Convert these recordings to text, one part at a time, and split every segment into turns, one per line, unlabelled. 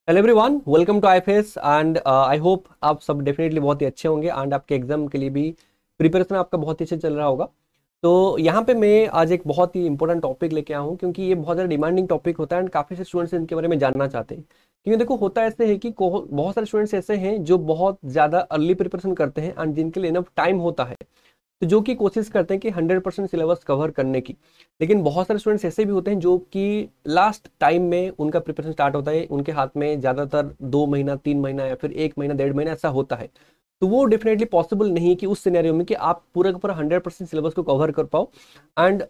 Hello everyone, welcome to IFS and I hope आप सब definitely बहुत ही अच्छे होंगे एंड आपके एग्जाम के लिए भी प्रिपरेशन आपका बहुत ही अच्छे चल रहा होगा। तो यहाँ पे मैं आज एक बहुत ही इंपॉर्टेंट टॉपिक लेके आया हूँ क्योंकि ये बहुत ज़्यादा डिमांडिंग टॉपिक होता है एंड काफ़ी से स्टूडेंट्स इनके बारे में जानना चाहते हैं। क्योंकि देखो होता ऐसे है कि बहुत सारे स्टूडेंट्स ऐसे हैं जो बहुत ज़्यादा अर्ली प्रिपरेशन करते हैं एंड जिनके लिए इनफ टाइम होता है, तो जो कि कोशिश करते हैं कि 100% सिलेबस कवर करने की। लेकिन बहुत सारे स्टूडेंट्स ऐसे भी होते हैं जो कि लास्ट टाइम में उनका प्रिपरेशन स्टार्ट होता है, उनके हाथ में ज़्यादातर 2 महीना 3 महीना या फिर 1 महीना 1.5 महीना ऐसा होता है। तो वो डेफिनेटली पॉसिबल नहीं है कि उस सिनेरियो में कि आप पूरा का पूरा 100% सिलेबस को कवर कर पाओ एंड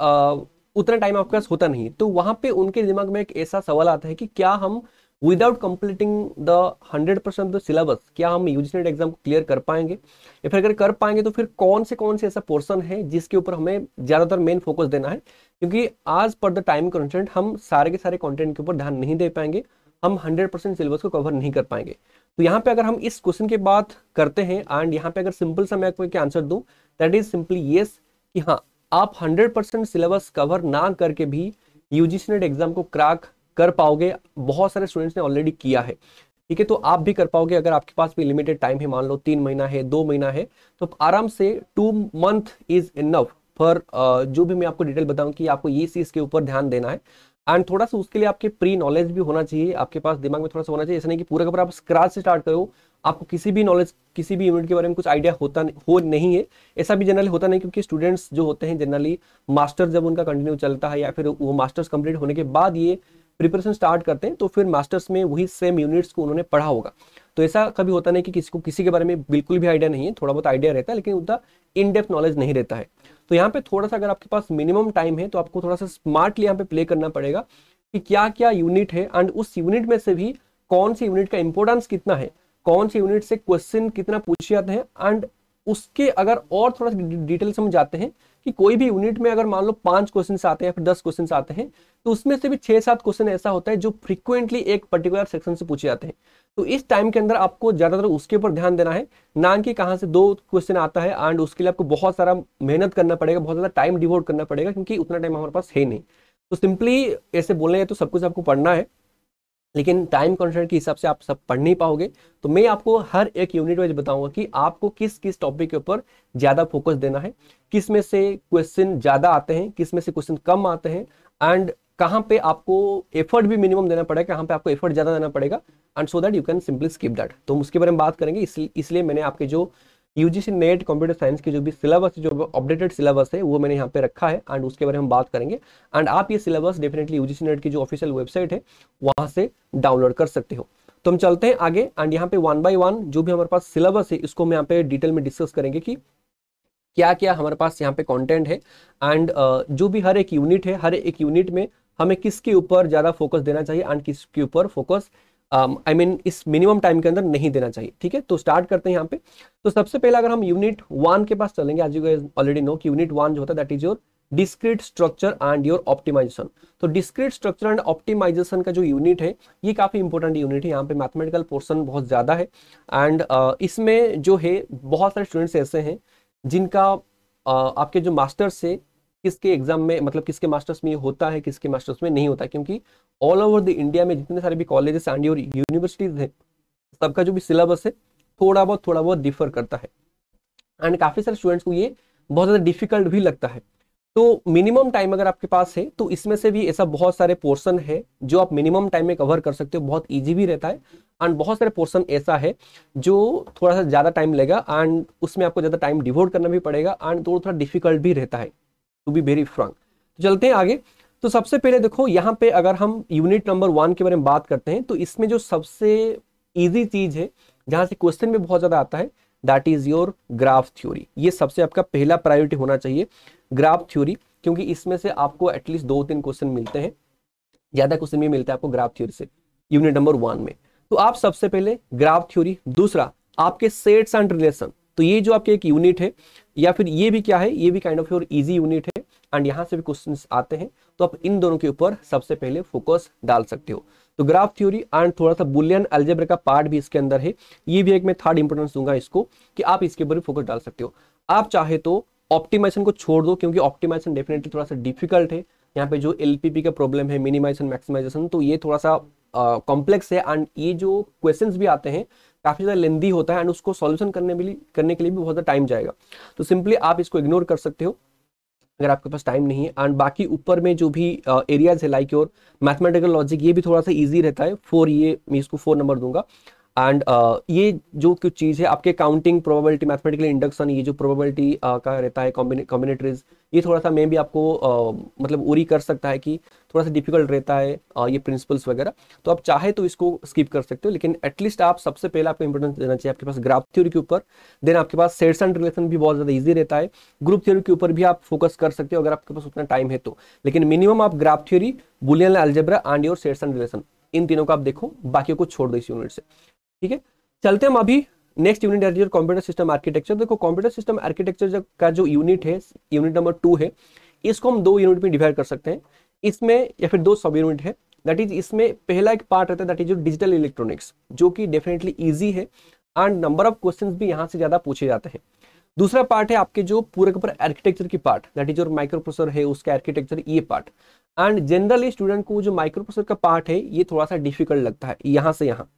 उतना टाइम आपके पास होता नहीं। तो वहाँ पे उनके दिमाग में एक ऐसा सवाल आता है कि क्या हम without completing the 100% the syllabus क्या हम यूजीसी नेट एग्जाम को क्लियर कर पाएंगे, या फिर अगर कर पाएंगे तो फिर कौन से ऐसा पोर्शन है जिसके ऊपर हमें ज्यादातर मेन फोकस देना है। क्योंकि आज पर द टाइम कंस्ट्रेंट हम सारे के सारे कंटेंट के ऊपर ध्यान नहीं दे पाएंगे, हम 100% सिलेबस को कवर नहीं कर पाएंगे। तो यहाँ पे अगर हम इस क्वेश्चन की बात करते हैं एंड यहाँ पे अगर सिंपल सा मैं आपको आंसर दूं, दैट इज सिंपली येस, कि हाँ आप 100% सिलेबस कवर ना करके भी यूजीसी नेट एग्जाम को क्रैक कर पाओगे। बहुत सारे स्टूडेंट्स ने ऑलरेडी किया है, ठीक है। तो आप भी कर पाओगे अगर आपके पास भी लिमिटेड टाइम है, मान लो 3 महीना है 2 महीना है, तो आराम से 2 मंथ इज इनफ फॉर जो भी मैं आपको डिटेल बताऊं कि आपको ये चीज के ऊपर ध्यान देना है। एंड थोड़ा सा उसके लिए आपके प्री नॉलेज भी होना चाहिए, आपके पास दिमाग में थोड़ा सा होना चाहिए। ऐसा नहीं कि पूरा का पूरा आप स्क्रैच से स्टार्ट करो, आपको किसी भी नॉलेज किसी भी यूनिट के बारे में कुछ आइडिया हो नहीं है। ऐसा भी जनरली होता नहीं, क्योंकि स्टूडेंट्स जो होते हैं जनरली मास्टर्स जब उनका कंटिन्यू चलता है या फिर वो मास्टर्स कंप्लीट होने के बाद ये प्रिपरेशन स्टार्ट करते हैं, तो फिर मास्टर्स में वही सेम यूनिट्स को उन्होंने पढ़ा होगा। तो ऐसा कभी होता नहीं कि किसी को किसी के बारे में बिल्कुल भी आइडिया नहीं है, थोड़ा बहुत आइडिया रहता है लेकिन उतना इन डेप्थ नॉलेज नहीं रहता है। तो यहाँ पे थोड़ा सा अगर आपके पास मिनिमम टाइम है तो आपको थोड़ा सा स्मार्टली यहाँ पे प्ले करना पड़ेगा कि क्या क्या यूनिट है एंड उस यूनिट में से भी कौन सी यूनिट का इंपॉर्टेंस कितना है, कौन सी यूनिट से क्वेश्चन कितना पूछे जाते हैं। एंड उसके अगर और थोड़ा सा डिटेल समझ जाते हैं कि कोई भी यूनिट में अगर मान लो 5 क्वेश्चन आते हैं या फिर 10 क्वेश्चन आते हैं, तो उसमें से भी 6-7 क्वेश्चन ऐसा होता है जो फ्रीक्वेंटली एक पर्टिकुलर सेक्शन से पूछे जाते हैं। तो इस टाइम के अंदर आपको ज्यादातर उसके ऊपर ध्यान देना है, ना कि कहाँ से 2 क्वेश्चन आता है। एंड उसके लिए आपको बहुत सारा मेहनत करना पड़ेगा, बहुत ज्यादा टाइम डिवोट करना पड़ेगा, क्योंकि उतना टाइम हमारे पास है नहीं। तो सिंपली ऐसे बोलने हैं तो सब कुछ आपको पढ़ना है, लेकिन टाइम कंस्ट्रेंट के हिसाब से आप सब पढ़ नहीं पाओगे। तो मैं आपको हर एक यूनिट वाइज बताऊंगा कि आपको किस किस टॉपिक के ऊपर ज्यादा फोकस देना है, किस में से क्वेश्चन ज्यादा आते हैं, किस में से क्वेश्चन कम आते हैं, एंड कहाँ पे आपको एफर्ट भी मिनिमम देना पड़ेगा, कहाँ पे आपको एफर्ट ज्यादा देना पड़ेगा, and so that you can simply skip that. तो हम उसके बारे में बात करेंगे। इसलिए मैंने आपके जो यूजीसी नेट कंप्यूटर साइंस की जो भी सिलेबस, जो अपडेटेड सिलेबस है, वो मैंने यहाँ पे रखा है एंड उसके बारे में हम बात करेंगे। एंड आप ये सिलेबस डेफिनेटली यूजीसी नेट की जो ऑफिशियल वेबसाइट है वहां से डाउनलोड कर सकते हो। तो हम चलते हैं आगे एंड यहाँ पे 1 बाय 1 जो भी हमारे पास सिलेबस है इसको हम यहाँ पे डिटेल में डिस्कस करेंगे कि क्या क्या हमारे पास यहाँ पे कंटेंट है एंड जो भी हर एक यूनिट है, हर एक यूनिट में हमें किसके ऊपर ज्यादा फोकस देना चाहिए एंड किसके ऊपर फोकस इस मिनिमम टाइम के अंदर नहीं देना चाहिए। ठीक है, तो स्टार्ट करते हैं यहाँ पे। तो सबसे पहले अगर हम यूनिट 1 के पास चलेंगे, आज यू गाइस ऑलरेडी नो कि यूनिट 1 जो होता है that is your discrete structure and your optimisation. तो डिस्क्रीट स्ट्रक्चर एंड ऑप्टिमाइजेशन का जो यूनिट है ये काफी इंपॉर्टेंट यूनिट है। यहाँ पे मैथमेटिकल पोर्शन बहुत ज्यादा है एंड इसमें जो है बहुत सारे स्टूडेंट्स ऐसे हैं जिनका आपके जो मास्टर्स से किसके एग्जाम में, मतलब किसके मास्टर्स में ये होता है, किसके मास्टर्स में नहीं होता है, क्योंकि ऑल ओवर द इंडिया में जितने सारे भी कॉलेजेस एंड योर यूनिवर्सिटीज हैं सबका जो भी सिलेबस है थोड़ा बहुत डिफर करता है एंड काफी सारे स्टूडेंट्स को ये बहुत ज्यादा डिफिकल्ट भी लगता है। तो मिनिमम टाइम अगर आपके पास है तो इसमें से भी ऐसा बहुत सारे पोर्शन है जो आप मिनिमम टाइम में कवर कर सकते हो, बहुत इजी भी रहता है। एंड बहुत सारे पोर्शन ऐसा है जो थोड़ा सा ज्यादा टाइम लेगा एंड उसमें आपको ज्यादा टाइम डिवोट करना भी पड़ेगा एंड थोड़ा डिफिकल्ट भी रहता है, टू बी वेरी फ्रैंक। तो चलते हैं आगे। तो सबसे पहले देखो यहाँ पे अगर हम यूनिट नंबर 1 के बारे में बात करते हैं तो इसमें जो सबसे इजी चीज है जहां से क्वेश्चन भी बहुत ज्यादा आता है that is your graph theory. ये सबसे आपका पहला प्रायोरिटी होना चाहिए, ग्राफ थ्योरी, क्योंकि इसमें से आपको एटलीस्ट 2-3 क्वेश्चन मिलते हैं, ज्यादा क्वेश्चन भी मिलता है आपको ग्राफ थ्योरी से यूनिट नंबर 1 में। तो आप सबसे पहले ग्राफ थ्योरी, दूसरा आपके सेट्स एंड रिलेशन। तो ये जो आपके एक यूनिट है या फिर ये भी क्या है, ये भी kind of your easy unit है एंड यहाँ से भी क्वेश्चंस आते हैं, तो आप इन दोनों के ऊपर सबसे पहले फोकस डाल सकते हो। तो ग्राफ थ्योरी एंड थोड़ा सा बुलियन अलजेब्रा का पार्ट भी इसके अंदर है, ये भी एक मैं थर्ड इंपोर्टेंस दूंगा इसको कि आप इसके ऊपर फोकस डाल सकते हो। आप चाहे तो ऑप्टिमाइजेशन को छोड़ दो, क्योंकि ऑप्टिमाइजेशन डेफिनेटली थोड़ा सा डिफिकल्ट है यहाँ पे जो एलपीपी का प्रॉब्लम है, मिनिमाइजेशन मैक्सिमाइजेशन, तो ये थोड़ा सा कॉम्प्लेक्स है एंड ये जो क्वेश्चंस भी आते हैं काफ़ी ज़्यादा लेंदी होता है एंड उसको सॉल्यूशन करने के लिए भी बहुत ज़्यादा टाइम जाएगा। तो सिंपली आप इसको इग्नोर कर सकते हो अगर आपके पास टाइम नहीं है। एंड बाकी ऊपर में जो भी एरियाज है लाइक योर मैथमेटिकल लॉजिक, ये भी थोड़ा सा इजी रहता है। 4, ये मैं इसको 4 नंबर दूंगा। एंड ये जो कुछ चीज़ है आपके काउंटिंग, प्रोबेबिलिटी, मैथमेटिकल इंडक्शन, ये जो प्रोबेबिलिटी का रहता है, कॉम्बिनेटरीज, ये थोड़ा सा मैं भी आपको मतलब उरी कर सकता है कि थोड़ा सा डिफिकल्ट रहता है ये प्रिंसिपल्स वगैरह। तो आप चाहे तो इसको स्किप कर सकते हो, लेकिन एटलीस्ट आप सबसे पहले आपको इंपोर्टेंस देना चाहिए आपके पास ग्राफ थ्योरी के ऊपर। देन आपके पास सेट्स एंड रिलेशन भी बहुत ज़्यादा ईजी रहता है। ग्रुप थ्योरी के ऊपर भी आप फोकस कर सकते हो अगर आपके पास उतना टाइम है तो, लेकिन मिनिमम आप graph theory, Boolean algebra and your sets and relation, इन तीनों को आप देखो, बाकी को छोड़ दो इस यूनिट से। ठीक है, चलते हम अभी नेक्स्ट यूनिट है कंप्यूटर सिस्टम आर्किटेक्चर। देखो कंप्यूटर सिस्टम आर्किटेक्चर का जो यूनिट है, यूनिट नंबर 2 है, इसको हम 2 यूनिट में डिवाइड कर सकते हैं इसमें, या फिर 2 सब यूनिट है। दैट इज, इसमें पहला एक पार्ट रहता है दैट इज जो डिजिटल इलेक्ट्रॉनिक्स, जो कि डेफिनेटली इजी है एंड नंबर ऑफ क्वेश्चंस भी यहाँ से ज्यादा पूछे जाते हैं। दूसरा पार्ट है आपके जो पूरे के पूरे आर्किटेक्चर की पार्ट, दैट इज जो माइक्रो प्रोसेसर है उसका आर्किटेक्चर, ये पार्ट। एंड जनरली स्टूडेंट को जो माइक्रो प्रोसेसर का पार्ट है ये थोड़ा सा डिफिकल्ट लगता है, यहाँ से यहाँ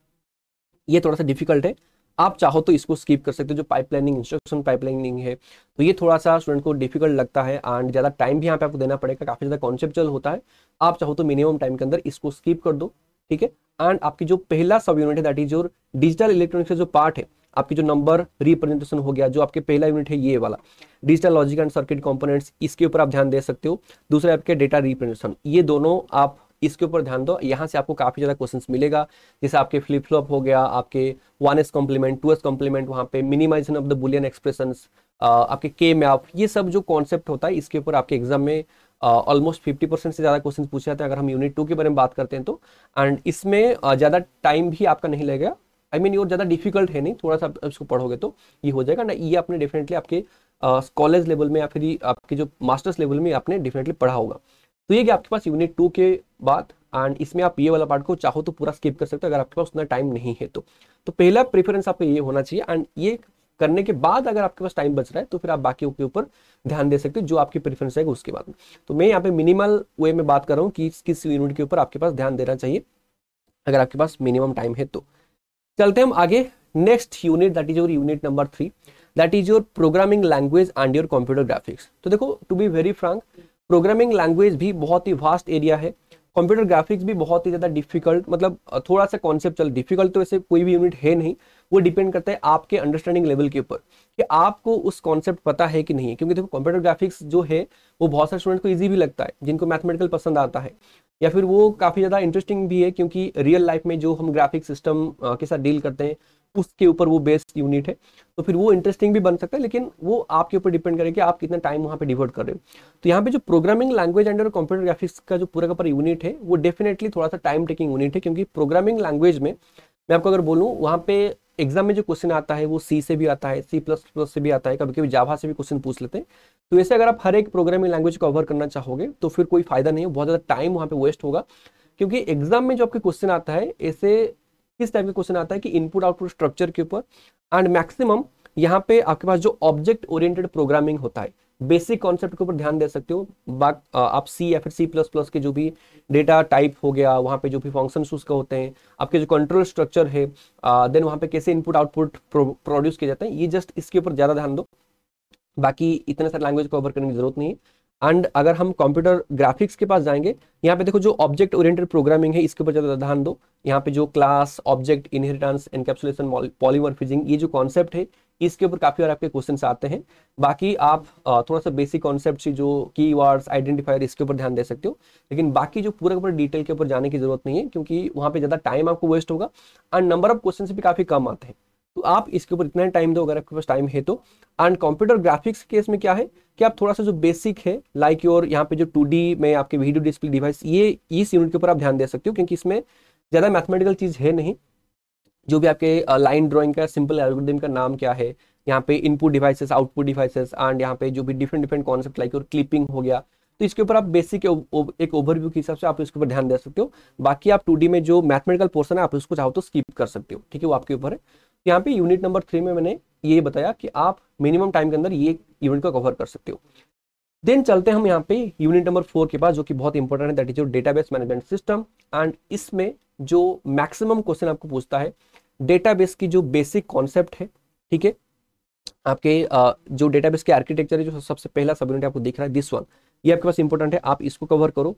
ये थोड़ा सा डिफिकल्ट है। आप चाहो तो इसको स्किप कर सकते हो, जो पाइपलाइनिंग, इंस्ट्रक्शन पाइपलाइनिंग है, तो ये थोड़ा सा स्टूडेंट को डिफिकल्ट लगता है एंड ज़्यादा टाइम भी यहाँ पे आपको देना पड़ेगा, काफ़ी ज़्यादा कॉन्सेप्चुअल होता है। आप चाहो तो मिनिमम टाइम के अंदर इसको स्किप कर दो। ठीक है, एंड आपकी जो पहला सब यूनिट है दैट इज जो डिजिटल इलेक्ट्रॉनिक्स का जो पार्ट है, आपकी जो नंबर रिप्रेजेंटेशन हो गया, जो आपके पहला यूनिट है ये वाला digital logic and circuit components, इसके ऊपर आप ध्यान दे सकते हो। दूसरा आपके डेटा रिप्रेजेंटेशन, ये दोनों आप इसके ऊपर ध्यान दो, यहाँ से आपको काफी ज्यादा क्वेश्चंस मिलेगा। जैसे आपके फ्लिप फ्लॉप हो गया, आपके 1s कॉम्प्लीमेंट, 2s कॉम्प्लीमेंट, वहाँ पे minimisation of the Boolean expressions, आपके के मैप, ये सब जो कॉन्सेप्ट होता है इसके ऊपर आपके एग्जाम में ऑलमोस्ट 50% से ज़्यादा क्वेश्चन पूछे जाते हैं अगर हम यूनिट 2 के बारे में बात करते हैं तो। एंड इसमें ज़्यादा टाइम भी आपका नहीं लगेगा, आई मीन और ज़्यादा डिफिकल्ट है नहीं, थोड़ा सा इसको पढ़ोगे तो ये हो जाएगा ना। ये आपने डेफिनेटली आपके कॉलेज लेवल में या फिर आपके जो मास्टर्स लेवल में आपने डेफिनेटली पढ़ा होगा। तो ये कि आपके पास यूनिट 2 के बाद, एंड इसमें आप ये वाला पार्ट को चाहो तो पूरा स्किप कर सकते हो अगर आपके पास उतना टाइम नहीं है तो पहला प्रेफरेंस आपका ये होना चाहिए। एंड ये करने के बाद अगर आपके पास टाइम बच रहा है तो फिर आप बाकी के ऊपर ध्यान दे सकते हो, जो आपकी प्रेफरेंस है उसके बाद में। तो मैं यहाँ पे मिनिमल वे में बात कर रहा हूँ कि किस यूनिट के ऊपर आपके पास ध्यान देना चाहिए अगर आपके पास मिनिमम टाइम है तो। चलते हम आगे next unit, that is your unit number 3, that is your programming language and your computer graphics. तो देखो, to be very frank, programming language भी बहुत ही वास्ट एरिया है, कंप्यूटर ग्राफिक्स भी बहुत ही ज़्यादा डिफिकल्ट, मतलब थोड़ा सा कॉन्सेप्चुअल डिफिकल्ट तो वैसे कोई भी यूनिट है नहीं, वो डिपेंड करता है आपके अंडरस्टैंडिंग लेवल के ऊपर कि आपको उस कॉन्सेप्ट पता है कि नहीं है। क्योंकि देखो कंप्यूटर ग्राफिक्स जो है वो बहुत सारे स्टूडेंट को ईजी भी लगता है, जिनको मैथमेटिकल पसंद आता है, या फिर वो काफ़ी ज़्यादा इंटरेस्टिंग भी है क्योंकि रियल लाइफ में जो हम ग्राफिक सिस्टम के साथ डील करते हैं उसके ऊपर वो बेस्ड यूनिट है, तो फिर वो इंटरेस्टिंग भी बन सकता है, लेकिन वो आपके ऊपर डिपेंड करेगा कि आप कितना टाइम वहाँ पे डिवोट कर रहे हो। तो यहाँ पे जो programming language and computer graphics का जो पूरा का पूरा यूनिट है वो डेफिनेटली थोड़ा सा टाइम टेकिंग यूनिट है, क्योंकि प्रोग्रामिंग लैंग्वेज में मैं आपको अगर बोलूँ, वहाँ पे एग्जाम में जो क्वेश्चन आता है वो सी से भी आता है, C++ से भी आता है, कभी कभी जावा से भी क्वेश्चन पूछ लेते हैं। तो वैसे अगर आप हर एक प्रोग्रामिंग लैंग्वेज को कवर करना चाहोगे तो फिर कोई फायदा नहीं है, बहुत ज़्यादा टाइम वहाँ पे वेस्ट होगा। क्योंकि एग्जाम में जो आपके क्वेश्चन आता है, ऐसे किस टाइप का क्वेश्चन आता है कि इनपुट आउटपुट स्ट्रक्चर के ऊपर, एंड मैक्सिमम यहाँ पे आपके पास जो ऑब्जेक्ट ओरिएंटेड प्रोग्रामिंग होता है, बेसिक कॉन्सेप्ट के ऊपर ध्यान दे सकते हो। आप सी या फिर C++ के जो भी डेटा टाइप हो गया, वहाँ पे जो भी फंक्शंस उसका होते हैं, आपके जो कंट्रोल स्ट्रक्चर है, देन वहाँ पे कैसे इनपुट आउटपुट प्रोड्यूस किए जाते हैं, ये जस्ट इसके ऊपर ज़्यादा ध्यान दो, बाकी इतने सारे लैंग्वेज कवर करने की जरूरत नहीं है। एंड अगर हम कंप्यूटर ग्राफिक्स के पास जाएंगे, यहाँ पे देखो जो ऑब्जेक्ट ओरिएंटेड प्रोग्रामिंग है इसके ऊपर ज़्यादा ध्यान दो। यहाँ पे जो class, object, inheritance, encapsulation, polymorphism, ये जो कॉन्सेप्ट है इसके ऊपर काफ़ी बार आपके क्वेश्चंस आते हैं। बाकी आप थोड़ा सा बेसिक कॉन्सेप्ट जो कीवर्ड्स, आइडेंटिफायर, इसके ऊपर ध्यान दे सकते हो, लेकिन बाकी जो पूरा का पूरा डिटेल के ऊपर जाने की जरूरत नहीं है, क्योंकि वहाँ पे ज़्यादा टाइम आपको वेस्ट होगा एंड नंबर ऑफ क्वेश्चन भी काफ़ी कम आते हैं। तो आप इसके ऊपर इतना टाइम दो अगर आपके पास टाइम है तो। एंड कंप्यूटर ग्राफिक्स केस में क्या है कि आप थोड़ा सा जो बेसिक है लाइक योर यहाँ पे जो 2D में आपके वीडियो डिस्प्ले डिवाइस, ये इस यूनिट के ऊपर आप ध्यान दे सकते हो, क्योंकि इसमें ज़्यादा मैथमेटिकल चीज़ है नहीं। जो भी आपके लाइन ड्राइंग का सिंपल एल्गोरिथम का नाम क्या है, यहाँ पे input devices, output devices, and यहाँ पे जो भी डिफरेंट कॉन्सेप्ट लाइक और क्लिपिंग हो गया, तो इसके ऊपर आप बेसिक एक ओवरव्यू के हिसाब से आप इसके ऊपर ध्यान दे सकते हो। बाकी आप 2D में जो मैथमेटिकल पोर्सन है आप उसको चाहो तो स्किप कर सकते हो, ठीक है, वो आपके ऊपर है। यहाँ पे यूनिट नंबर 3 में मैंने ये बताया कि आप मिनिमम टाइम के अंदर ये यूनिट को कवर कर सकते हो। देन चलते हैं हम यहाँ पे यूनिट नंबर 4 के पास, जो कि बहुत इंपॉर्टेंट है, that is your database management system. And इसमें जो मैक्सिमम क्वेश्चन आपको पूछता है डेटाबेस की जो बेसिक कॉन्सेप्ट है, ठीक है, आपके जो डेटाबेस के आर्किटेक्चर है, जो सबसे पहला सब यूनिट आपको दिख रहा है दिस वन, ये आपके पास इंपॉर्टेंट है, आप इसको कवर करो।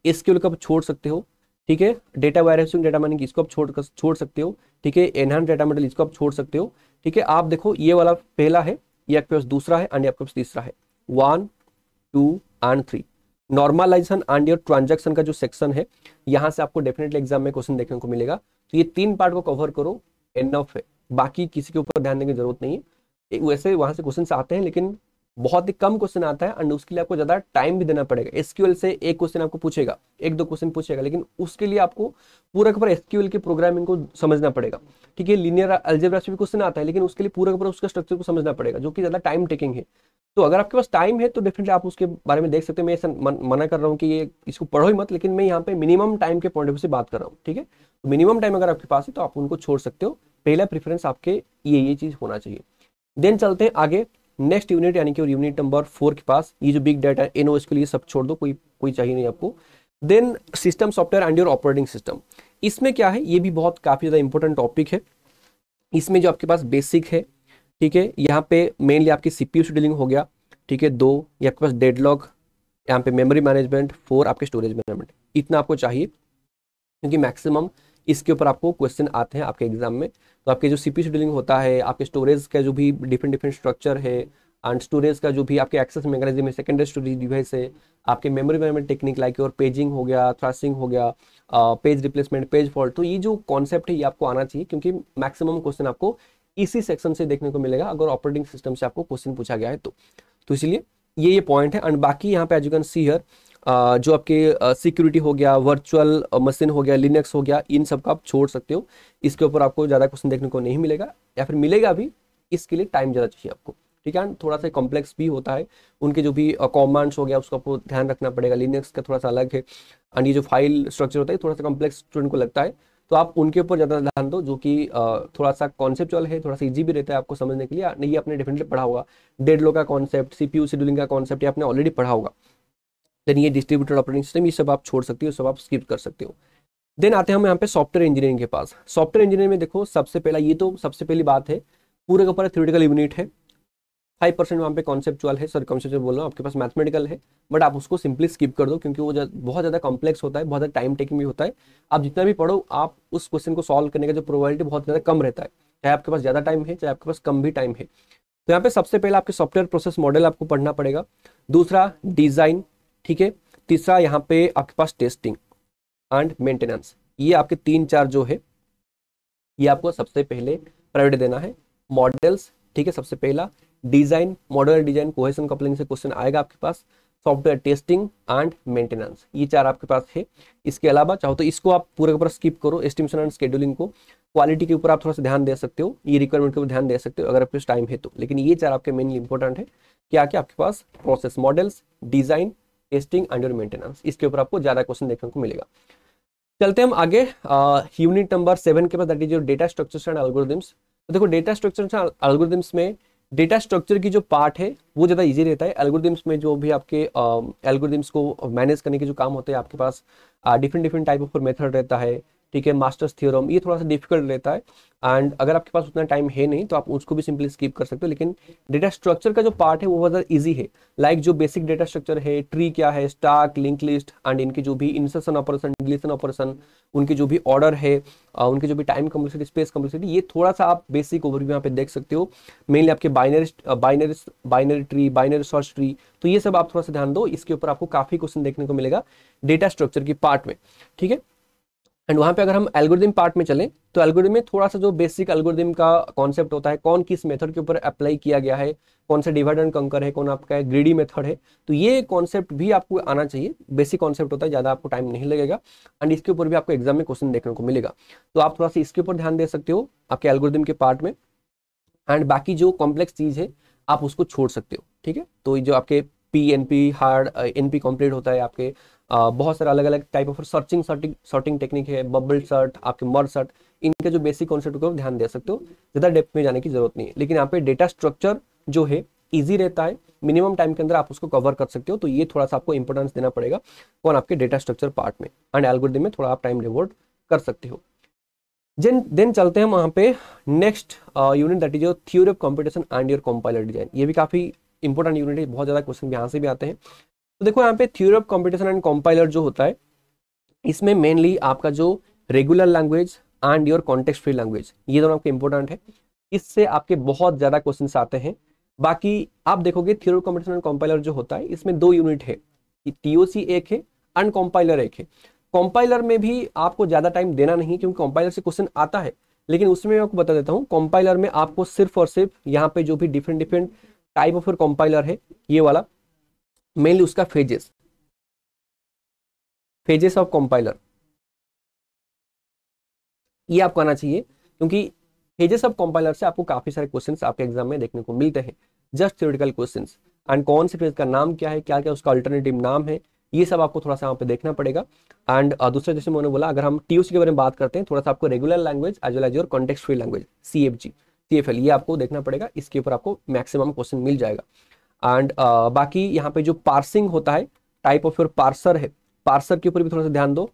एसक्यूएल को आप छोड़ सकते हो, ठीक है, डेटा वायरहाउसिंग, डेटा माइनिंग इसको आप छोड़ सकते हो, ठीक है, एनहांस डेटा मॉडल इसको आप छोड़ सकते हो, ठीक है। आप देखो ये वाला पहला है, ये आपके पास दूसरा है, एंड ये आपके पास तीसरा है, 1 2 and 3। Normalisation and your transaction का जो सेक्शन है, यहाँ से आपको डेफिनेटली एग्जाम में क्वेश्चन देखने को मिलेगा। तो ये 3 पार्ट को कवर करो, एनफ है, बाकी किसी के ऊपर ध्यान देने की जरूरत नहीं है। वैसे वहां से क्वेश्चन आते हैं, लेकिन बहुत ही कम क्वेश्चन आता है, एंड उसके लिए आपको ज्यादा टाइम भी देना पड़ेगा। एसक्यूएल से एक क्वेश्चन आपको पूछेगा, 1-2 क्वेश्चन पूछेगा, लेकिन उसके लिए आपको पूरा का पूरा एसक्यूएल की प्रोग्रामिंग को समझना पड़ेगा, ठीक है। लीनियर अलजेब्रा से भी क्वेश्चन आता है, लेकिन उसके लिए पूरा का पूरा उसका स्ट्रक्चर को समझना पड़ेगा, जो कि ज्यादा टाइम टेकिंग है। तो अगर आपके पास टाइम है तो डेफिनेटली आप उसके बारे में देख सकते हैं। मैं ऐसा मना कर रहा हूँ कि ये इसको पढ़ो ही मत, लेकिन मैं यहाँ पे मिनिमम टाइम के पॉइंट ऑफ व्यू से बात कर रहा हूँ, ठीक है। तो मिनिमम टाइम अगर आपके पास है तो आप उनको छोड़ सकते हो, पहला प्रेफरेंस आपके ये चीज होना चाहिए। देन चलते हैं आगे नेक्स्ट यूनिट, यानी कि यूनिट नंबर 4 के पास। ये जो बिग डाटा एनओ, इसके लिए सब छोड़ दो, कोई चाहिए नहीं आपको। Then system software and your operating system, इसमें क्या है, ये भी बहुत काफी ज्यादा इंपॉर्टेंट टॉपिक है। इसमें जो आपके पास बेसिक है, ठीक है, यहाँ पे मेनली आपकी सीपीयू शेड्यूलिंग हो गया, ठीक है, 2 ये आपके पास डेडलॉक, यहाँ पे मेमोरी मैनेजमेंट, 4 आपके स्टोरेज मैनेजमेंट, इतना आपको चाहिए, क्योंकि मैक्सिमम इसके ऊपर आपको क्वेश्चन आते हैं आपके एग्जाम में। तो आपके जो सीपीयू शेड्यूलिंग होता है, आपके स्टोरेज का जो भी डिफरेंट स्ट्रक्चर है, एंड स्टोरेज का जो भी आपके एक्सेस मैकेनिज्म है, सेकेंडरी स्टोरेज डिवाइस है, आपके मेमोरी मैनेजमेंट टेक्निक लाइक और पेजिंग हो गया, थ्रैशिंग हो गया, पेज रिप्लेसमेंट, पेज फॉल्ट, तो ये जो कॉन्सेप्ट है ये आपको आना चाहिए, क्योंकि मैक्सिमम क्वेश्चन आपको इसी सेक्शन से देखने को मिलेगा अगर ऑपरेटिंग सिस्टम से आपको क्वेश्चन पूछा गया है तो इसलिए ये पॉइंट है। एंड बाकी यहाँ पे as you can see here, जो आपके सिक्योरिटी हो गया, वर्चुअल मशीन हो गया, लिनक्स हो गया, इन सब का आप छोड़ सकते हो। इसके ऊपर आपको ज़्यादा क्वेश्चन देखने को नहीं मिलेगा, या फिर मिलेगा भी, इसके लिए टाइम ज़्यादा चाहिए आपको, ठीक है। थोड़ा सा कॉम्प्लेक्स भी होता है, उनके जो भी कमांड्स हो गया उसको आपको ध्यान रखना पड़ेगा, लिनक्स का थोड़ा सा अलग है, एंड ये जो फाइल स्ट्रक्चर होता है थोड़ा सा कॉम्प्लेक्स स्टूडेंट को लगता है, तो आप उनके ऊपर ज़्यादा ध्यान दो, जो कि थोड़ा सा कॉन्सेप्चुअल है, थोड़ा सा इजी भी रहता है आपको समझने के लिए। नहीं, ये आपने डेफिनेटली पढ़ा होगा, डेडलॉक का कॉन्सेप्ट, सीपीयू शेड्यूलिंग का कॉन्सेप्ट, ये आपने ऑलरेडी पढ़ा होगा। देन ये डिस्ट्रीब्यूटेड ऑपरेटिंग सिस्टम, ये सब आप छोड़ सकते हो, सब आप स्किप कर सकते हो। देन आते हैं हम यहाँ पे सॉफ्टवेयर इंजीनियरिंग के पास। सॉफ्टवेयर इंजीनियरिंग में देखो, सबसे पहला ये तो सबसे पहली बात है, पूरे का पूरा थ्योरेटिकल यूनिट है, 5% वहाँ पे कॉन्सेप्चुअल है, सॉरी कॉन्सेप्चुअल बोल रहा हूँ, आपके पास मैथमेटिकल है, बट आप उसको सिंपली स्किप कर दो, क्योंकि वो बहुत ज़्यादा कॉम्प्लेक्स होता है, बहुत ज़्यादा टाइम टेकिंग भी होता है। आप जितना भी पढ़ो, आप उस क्वेश्चन को सॉल्व करने का जो प्रोबेबिलिटी बहुत ज़्यादा कम रहता है, चाहे आपके पास ज़्यादा टाइम है, चाहे आपके पास कम भी टाइम है। तो यहाँ पे सबसे पहला आपके सॉफ्टवेयर प्रोसेस मॉडल आपको पढ़ना पड़ेगा, दूसरा डिज़ाइन, ठीक है, तीसरा यहाँ पे आपके पास टेस्टिंग एंड मेंटेनेंस। ये आपके 3-4 जो है, ये आपको सबसे पहले प्रायोरिटी देना है। मॉडल्स, ठीक है, सबसे पहला design, model design, cohesion coupling से क्वेश्चन आएगा आपके पास, सॉफ्टवेयर टेस्टिंग एंड मेंटेनेंस, ये 4 आपके पास है। इसके अलावा चाहो तो इसको आप पूरे के पूरा स्किप करो, एस्टिमेशन एंड शेड्यूलिंग को, क्वालिटी के ऊपर आप थोड़ा सा ध्यान दे सकते हो, ये रिक्वायरमेंट के ऊपर ध्यान दे सकते हो अगर आपके पास टाइम है तो, लेकिन ये 4 आपके मेनली इंपॉर्टेंट है। क्या क्या आपके पास process models, design, testing and maintenance, इसके ऊपर आपको ज्यादा क्वेश्चन देखने को मिलेगा। चलते हम आगे यूनिट नंबर 7 के पास, that is your data structures and algorithms. तो देखो डेटा स्ट्रक्चर्स एंड एल्गोरिथम्स में डेटा स्ट्रक्चर की जो पार्ट है वो ज़्यादा इजी रहता है। एल्गोरिथम्स में जो भी आपके एल्गोरिथम्स को मैनेज करने के जो काम होते हैं, आपके पास डिफरेंट टाइप ऑफ मेथड रहता है, ठीक है, मास्टर्स थ्योरम, ये थोड़ा सा डिफिकल्ट रहता है, एंड अगर आपके पास उतना टाइम है नहीं तो आप उसको भी सिंपली स्किप कर सकते हो। लेकिन डेटा स्ट्रक्चर का जो पार्ट है वो बहुत ज़्यादा ईजी है, लाइक जो बेसिक डेटा स्ट्रक्चर है, ट्री क्या है, स्टैक, लिंक लिस्ट, एंड इनकी जो भी इंसर्शन ऑपरेशन, डिलीशन ऑपरेशन, उनके जो भी ऑर्डर है, उनके जो भी टाइम कम्प्लेक्सिटी, स्पेस कम्प्लेक्सिटी, ये थोड़ा सा आप बेसिक ओवरव्यू यहाँ पे देख सकते हो। मेनली आपके binary tree, binary search tree, तो ये सब आप थोड़ा सा ध्यान दो, इसके ऊपर आपको काफी क्वेश्चन देखने को मिलेगा डेटा स्ट्रक्चर की पार्ट में, ठीक है। एंड वहाँ पे अगर हम एल्गोरिथम पार्ट में चलें तो एल्गोरिथम में थोड़ा सा जो बेसिक एल्गोरिथम का कॉन्सेप्ट होता है, कौन किस मेथड के ऊपर अप्लाई किया गया है, कौन सा डिवाइड एंड कंकर है, कौन आपका ग्रीडी मेथड है, तो ये कॉन्सेप्ट भी आपको आना चाहिए। बेसिक कॉन्सेप्ट होता है, ज़्यादा आपको टाइम नहीं लगेगा, एंड इसके ऊपर भी आपको एग्जाम में क्वेश्चन देखने को मिलेगा, तो आप थोड़ा सा इसके ऊपर ध्यान दे सकते हो आपके एल्गोरिथम के पार्ट में। एंड बाकी जो कॉम्प्लेक्स चीज़ है आप उसको छोड़ सकते हो, ठीक है। तो जो आपके PNP हार्ड NP कंप्लीट होता है, आपके बहुत सारे अलग अलग टाइप ऑफ सॉर्टिंग टेक्निक है, बबल सर्ट, आपके मर्ज सर्ट, इनके जो बेसिक कॉन्सेप्ट को ध्यान दे सकते हो, ज़्यादा डेप्थ में जाने की जरूरत नहीं है। लेकिन यहाँ पे डेटा स्ट्रक्चर जो है ईजी रहता है, मिनिमम टाइम के अंदर आप उसको कवर कर सकते हो। तो ये थोड़ा सा आपको इंपॉर्टेंस देना पड़ेगा कौन, आपके डेटा स्ट्रक्चर पार्ट में, एंड एल्गोरिथम में थोड़ा आप टाइम डिवोट कर सकते हो। देन चलते हैं वहाँ पे next unit, that is your theory of computation and your compiler design. ये भी काफी इंपॉर्टेंट यूनिट है, बहुत ज्यादा क्वेश्चन यहाँ से भी आते हैं। तो देखो यहाँ पे theory of computation and compiler जो होता है, इसमें मेनली आपका जो regular language and your context free language, ये दोनों आपके इंपॉर्टेंट है। इससे आपके बहुत ज्यादा क्वेश्चंस आते हैं। बाकी आप देखोगे theory of computation and compiler जो होता है, इसमें 2 यूनिट है, टीओसी एक है एंड कंपाइलर एक है। कंपाइलर में भी आपको ज्यादा टाइम देना नहीं, क्योंकि कंपाइलर से क्वेश्चन आता है, लेकिन उसमें मैं आपको बता देता हूँ, कंपाइलर में आपको सिर्फ और सिर्फ यहाँ पे जो भी different different type of compiler है, ये वाला मेनली उसका फेजेस ऑफ कंपाइलर, ये आपको आना चाहिए, क्योंकि फेजेस ऑफ कंपाइलर से आपको काफी सारे क्वेश्चंस आपके एग्जाम में देखने को मिलते हैं, जस्ट थ्योरेटिकल क्वेश्चंस। एंड कौन से फेज का नाम क्या है, क्या क्या उसका अल्टरनेटिव नाम है, ये सब आपको थोड़ा सा वहाँ पे देखना पड़ेगा। एंड दूसरा, जैसे मैंने बोला, अगर हम टीओसी के बारे में बात करते हैं, थोड़ा सा आपको regular language as well as your context free language CFG CFL, ये आपको देखना पड़ेगा, इसके ऊपर आपको मैक्सिमम क्वेश्चन मिल जाएगा। एंड बाकी यहाँ पे जो पार्सिंग होता है, टाइप ऑफ योर पार्सर है, पार्सर के ऊपर भी थोड़ा सा ध्यान दो।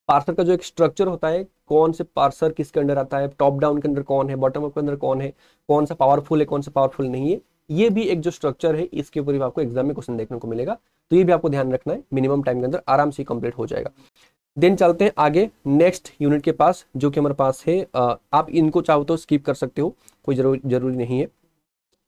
पार्सर का जो एक स्ट्रक्चर होता है, कौन से पार्सर किसके अंडर आता है, टॉप डाउन के अंदर कौन है, बॉटम अप के अंदर कौन है, कौन सा पावरफुल है, कौन सा पावरफुल नहीं है, ये भी एक जो स्ट्रक्चर है, इसके ऊपर भी आपको एग्जाम में क्वेश्चन देखने को मिलेगा। तो ये भी आपको ध्यान रखना है, मिनिमम टाइम के अंदर आराम से कंप्लीट हो जाएगा। देन चलते हैं आगे नेक्स्ट यूनिट के पास, जो कि हमारे पास है, आप इनको चाहो तो स्किप कर सकते हो, कोई जरूरी नहीं है।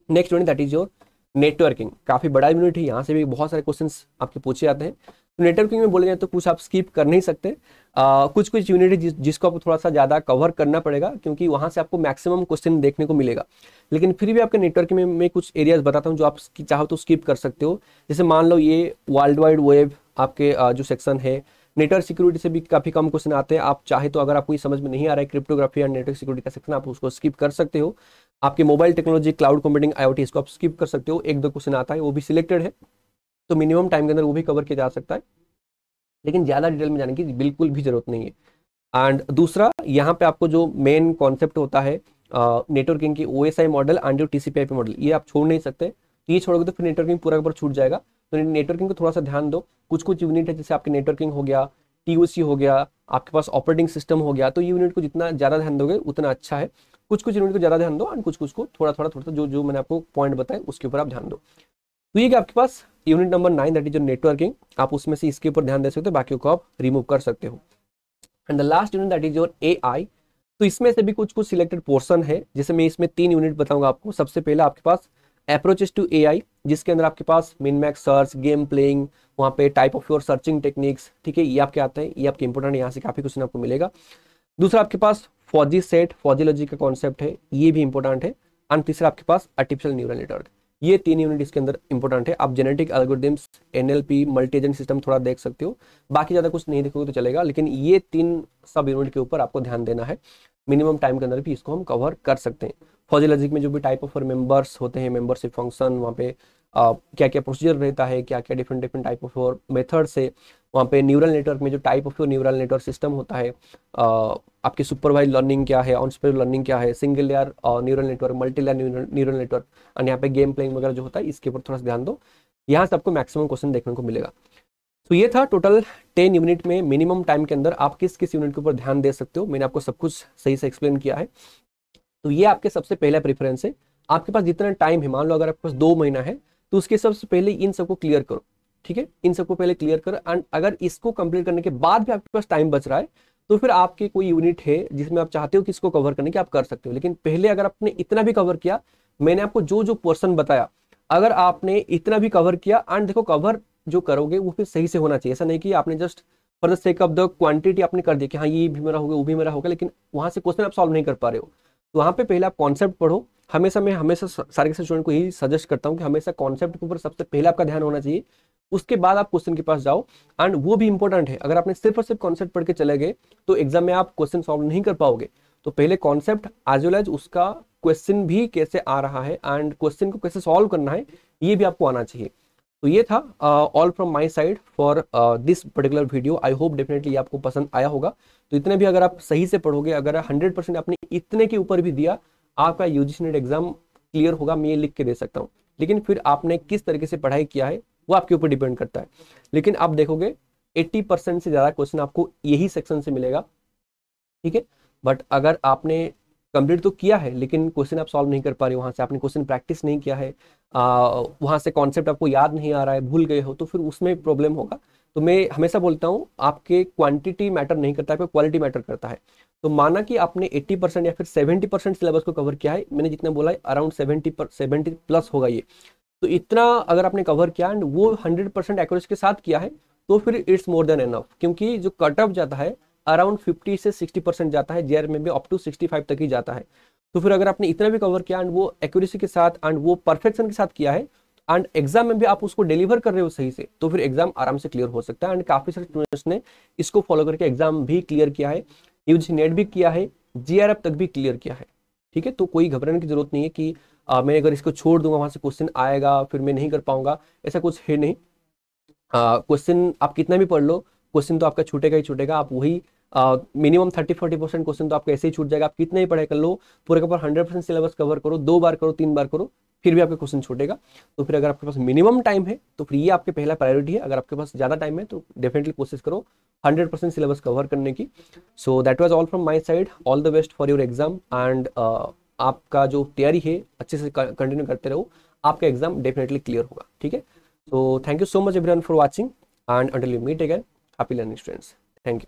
Next unit that is your networking, काफी बड़ा यूनिट है, यहाँ से भी बहुत सारे क्वेश्चंस आपके पूछे जाते हैं। तो नेटवर्किंग में बोले जाए तो कुछ आप स्किप कर नहीं सकते, कुछ कुछ यूनिट है जिसको आपको थोड़ा सा ज्यादा कवर करना पड़ेगा, क्योंकि वहां से आपको मैक्सिमम क्वेश्चन देखने को मिलेगा। लेकिन फिर भी आपके नेटवर्किंग में मैं कुछ एरियाज बताता हूँ जो आप चाहो तो स्किप कर सकते हो। जैसे मान लो ये वर्ल्ड वाइड वेब आपके जो सेक्शन है, नेटवर्क सिक्योरिटी से भी काफी कम क्वेश्चन आते हैं। आप चाहे तो, अगर आपको ये समझ में नहीं आ रहा है क्रिप्टोग्राफी एंड नेटवर्क सिक्योरिटी का सेक्शन, आप उसको स्किप कर सकते हो। आपके mobile technology, cloud computing, IoT, इसको आप स्किप कर सकते हो, 1-2 क्वेश्चन आता है, वो भी सिलेक्टेड है, तो मिनिमम टाइम के अंदर वो भी कवर किया जा सकता है, लेकिन ज्यादा डिटेल में जाने की बिल्कुल भी जरूरत नहीं है। एंड दूसरा, यहाँ पे आपको जो मेन कॉन्सेप्ट होता है नेटवर्किंग की, OSI मॉडल एंड जो TCP/IP मॉडल, ये आप छोड़ नहीं सकते। तो ये छोड़ोगे तो फिर नेटवर्किंग पूरा का पूरा छूट जाएगा। तो नेटवर्किंग को थोड़ा सा ध्यान दो। कुछ कुछ यूनिट है, जैसे आपकी नेटवर्किंग हो गया, TOC हो गया, आपके पास ऑपरेटिंग सिस्टम हो गया, तो ये यूनिट को जितना ज्यादा ध्यान दोगे उतना अच्छा है। कुछ कुछ यूनिट को ज्यादा ध्यान दो, एंड कुछ कुछ को थोड़ा थोड़ा जो जो मैंने आपको पॉइंट बताए उसके ऊपर आप ध्यान दो। तो ये कि आपके पास यूनिट नंबर 9 दैट इज जो नेटवर्किंग, आप उसमें से इसके ऊपर ध्यान दे सकते हो, बाकी को आप रिमूव कर सकते हो। And the last unit that is your AI। तो इसमें से भी कुछ कुछ सिलेक्टेड पोर्शन है, जैसे मैं इसमें 3 यूनिट बताऊंगा आपको। सबसे पहले आपके पास अप्रोचेस टू AI, जिसके अंदर आपके पास min max search, game playing, वहाँ पे type of your searching techniques, ठीक है, ये आपके आते हैं, ये आपके इंपॉर्टेंट है, यहाँ से काफी क्वेश्चन आपको मिलेगा। दूसरा आपके पास फॉजी सेट, फॉजी लॉजिक का कॉन्सेप्ट है, ये भी इंपॉर्टेंट है। एंड तीसरा आपके पास आर्टिफिशियल न्यूरल नेटवर्क, ये 3 यूनिट इसके अंदर इंपॉर्टेंट है। आप genetic algorithms, NLP, multi agent system थोड़ा देख सकते हो, बाकी ज्यादा कुछ नहीं देखोगे तो चलेगा, लेकिन ये 3 सब यूनिट के ऊपर आपको ध्यान देना है। मिनिमम टाइम के अंदर भी इसको हम कवर कर सकते हैं। फॉजी लॉजिक में जो भी टाइप ऑफ मेंबर्स होते हैं, मेंबरशिप फंक्शन, वहाँ पे क्या क्या प्रोसीजर रहता है, क्या क्या different different type of method से, वहाँ पे न्यूरल नेटवर्क में जो type of neural network system होता है, आपकी सुपरवाइज लर्निंग क्या है, अनसुपरवाइज लर्निंग क्या है, single layer neural network, multi layer neural network, और यहाँ पे गेम प्लेइंग वगैरह जो होता है, इसके ऊपर थोड़ा सा ध्यान दो। यहाँ से आपको मैक्सिमम क्वेश्चन देखने को मिलेगा। तो ये था टोटल 10 यूनिट में मिनिमम टाइम के अंदर आप किस किस यूनिट के ऊपर ध्यान दे सकते हो। मैंने आपको सब कुछ सही से एक्सप्लेन किया है। तो ये आपके सबसे पहला प्रेफरेंस है। आपके पास जितना टाइम है, मान लो अगर आपके पास 2 महीना है, तो उसके सबसे पहले इन सबको क्लियर करो, ठीक है, इन सबको पहले क्लियर करो। एंड अगर इसको कंप्लीट करने के बाद भी आपके पास टाइम बच रहा है, तो फिर आपके कोई यूनिट है जिसमें आप चाहते हो कि इसको कवर करने की, आप कर सकते हो। लेकिन पहले अगर आपने इतना भी कवर किया, मैंने आपको जो जो पोर्शन बताया, अगर आपने इतना भी कवर किया, एंड देखो कवर जो करोगे वो फिर सही से होना चाहिए। ऐसा नहीं कि आपने just for the sake of the quantity आपने कर दिया कि हाँ ये भी मेरा होगा, वो भी मेरा होगा, लेकिन वहां से क्वेश्चन आप सॉल्व नहीं कर पा रहे हो। तो वहां पे पहले आप कॉन्सेप्ट पढ़ो। हमेशा मैं हमेशा सारे स्टूडेंट को यही सजेस्ट करता हूँ कि हमेशा कॉन्सेप्ट के ऊपर सबसे पहले आपका ध्यान होना चाहिए, उसके बाद आप क्वेश्चन के पास जाओ। एंड वो भी इंपॉर्टेंट है, अगर आपने सिर्फ और सिर्फ कॉन्सेप्ट पढ़ के चले गए तो एग्जाम में आप क्वेश्चन सॉल्व नहीं कर पाओगे। तो पहले कॉन्सेप्ट एज वेल एज उसका क्वेश्चन भी कैसे आ रहा है एंड क्वेश्चन को कैसे सॉल्व करना है, ये भी आपको आना चाहिए। तो ये था all from my side for this particular video. I hope definitely आपको पसंद आया होगा। तो इतने भी अगर आप सही से पढ़ोगे, अगर 100% आपने इतने के ऊपर भी दिया, आपका UGC नेट एग्जाम क्लियर होगा, मैं ये लिख के दे सकता हूँ। लेकिन फिर आपने किस तरीके से पढ़ाई किया है वो आपके ऊपर डिपेंड करता है। लेकिन आप देखोगे 80% से ज़्यादा क्वेश्चन आपको यही सेक्शन से मिलेगा, ठीक है। बट अगर आपने कंप्लीट तो किया है लेकिन क्वेश्चन आप सॉल्व नहीं कर पा रहे हो, वहाँ से आपने क्वेश्चन प्रैक्टिस नहीं किया है, वहाँ से कॉन्सेप्ट आपको याद नहीं आ रहा है, भूल गए हो, तो फिर उसमें प्रॉब्लम होगा। तो मैं हमेशा बोलता हूँ आपके क्वांटिटी मैटर नहीं करता है, आपको क्वालिटी मैटर करता है। तो माना कि आपने 80% या फिर 70% सिलेबस को कवर किया है, मैंने जितना बोला है अराउंड 70 प्लस होगा ये, तो इतना अगर आपने कवर किया एंड वो 100% एक्यूरेसी के साथ किया है तो फिर इट्स मोर देन एनफ। क्योंकि जो कट ऑफ जाता है अराउंड 50 से 60% जाता है, जेआर में भी अप टू 65 तक ही जाता है। तो फिर अगर आपने इतना भी कवर किया एंड वो एक्यूरेसी के साथ एंड वो परफेक्शन के साथ किया है एंड एग्जाम में भी आप उसको डिलीवर कर रहे हो सही से, तो फिर एग्जाम आराम से क्लियर हो सकता है। एंड काफी सारे स्टूडेंट्स ने इसको फॉलो करके एग्जाम भी क्लियर किया है, यूजीसी नेट भी किया है, जीआरएफ तक भी क्लियर किया है, ठीक है। तो कोई घबराने की जरूरत नहीं है कि मैं अगर इसको छोड़ दूंगा वहां से क्वेश्चन आएगा फिर मैं नहीं कर पाऊंगा, ऐसा कुछ है नहीं। क्वेश्चन आप कितना भी पढ़ लो, क्वेश्चन तो आपका छूटेगा ही छूटेगा। आप वही मिनिमम 30-40% क्वेश्चन तो आपका ऐसे ही छूट जाएगा। आप कितना ही पढ़ाई कर लो, पूरे का पूरा 100% सिलेबस कवर करो, 2 बार करो, 3 बार करो, फिर भी आपका क्वेश्चन छूटेगा। तो फिर अगर आपके पास मिनिमम टाइम है तो फिर ये आपके पहला प्रायोरिटी है। अगर आपके पास ज़्यादा टाइम है तो डेफिनेटली कोशिश करो 100% सिलेबस कवर करने की। So that was all from my side. All the best for your exam and आपका जो तैयारी है अच्छे से कंटिन्यू करते रहो, आपका एग्जाम डेफिनेटली क्लियर होगा, ठीक है। So thank you so much everyone for watching and until you meet again, happy learning students, thank you.